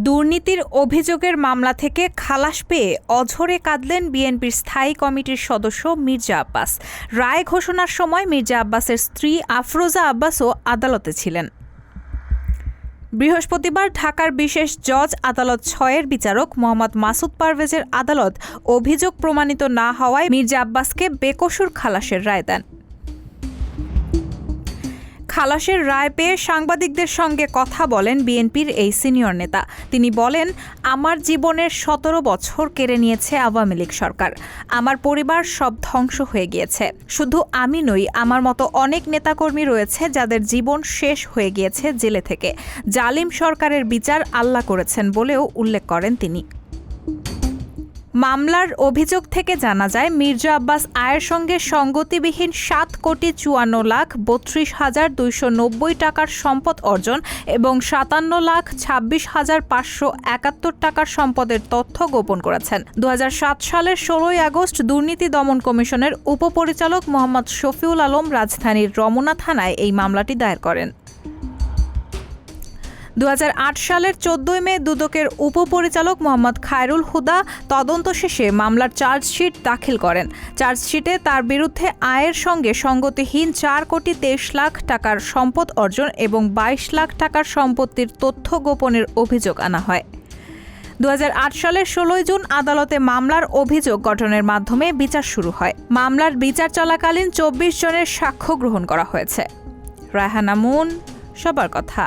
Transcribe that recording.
দুর্নীতির অভিযোগের মামলা থেকে খালাস পেয়ে অঝরে কাঁদলেন বিএনপির স্থায়ী কমিটির সদস্য মির্জা আব্বাস। রায় ঘোষণার সময় মির্জা আব্বাসের স্ত্রী আফরোজা আব্বাসও আদালতে ছিলেন। বৃহস্পতিবার ঢাকার বিশেষ জজ আদালত ৬-এর বিচারক মোহাম্মদ মাসুদ পারভেজের আদালত অভিযোগ প্রমাণিত না হওয়ায় মির্জা আব্বাসকে বেকসুর খালাসের রায় দেন। খালাসের রায় পেয়ে সাংবাদিকদের সঙ্গে কথা বলেন বিএনপির এই সিনিয়র নেতা। তিনি বলেন, আমার জীবনের ১৭ বছর কেড়ে নিয়েছে আওয়ামী লীগ সরকার। আমার পরিবার সব ধ্বংস হয়ে গিয়েছে। শুধু আমি নই, আমার মতো অনেক নেতাকর্মী রয়েছে যাদের জীবন শেষ হয়ে গিয়েছে জেলে থেকে। জালিম সরকারের বিচার আল্লাহ করেছেন বলেও উল্লেখ করেন তিনি। মামলার অভিযোগ থেকে জানা যায়, মির্জা আব্বাস আয়ের সঙ্গে সঙ্গতিবিহীন ৭,৫৪,৩২,২৯০ টাকার সম্পদ অর্জন এবং ৫৭,২৬,৫৭১ টাকার সম্পদের তথ্য গোপন করেছেন। ২০০৭ সালের ১৬ আগস্ট দুর্নীতি দমন কমিশনের উপপরিচালক মোহাম্মদ শফিউল আলম রাজধানীর রমনা থানায় এই মামলাটি দায়ের করেন। ২০০৮ সালের ১৪ মে দুদকের উপপরিচালক মোহাম্মদ খায়রুল হুদা তদন্ত শেষে মামলার চার্জশিট দাখিল করেন। চার্জশিটে তার বিরুদ্ধে আয়ের সঙ্গে সঙ্গতিহীন ৪,২৩,০০,০০০ টাকার সম্পদ অর্জন এবং ২২ লাখ টাকার সম্পত্তির তথ্য গোপনের অভিযোগ আনা হয়। ২০০৮ সালের ১৬ জুন আদালতে মামলার অভিযোগ গঠনের মাধ্যমে বিচার শুরু হয়। মামলার বিচার চলাকালীন ২৪ জনের সাক্ষ্য গ্রহণ করা হয়েছে। রায়হানা মুন, সবার কথা।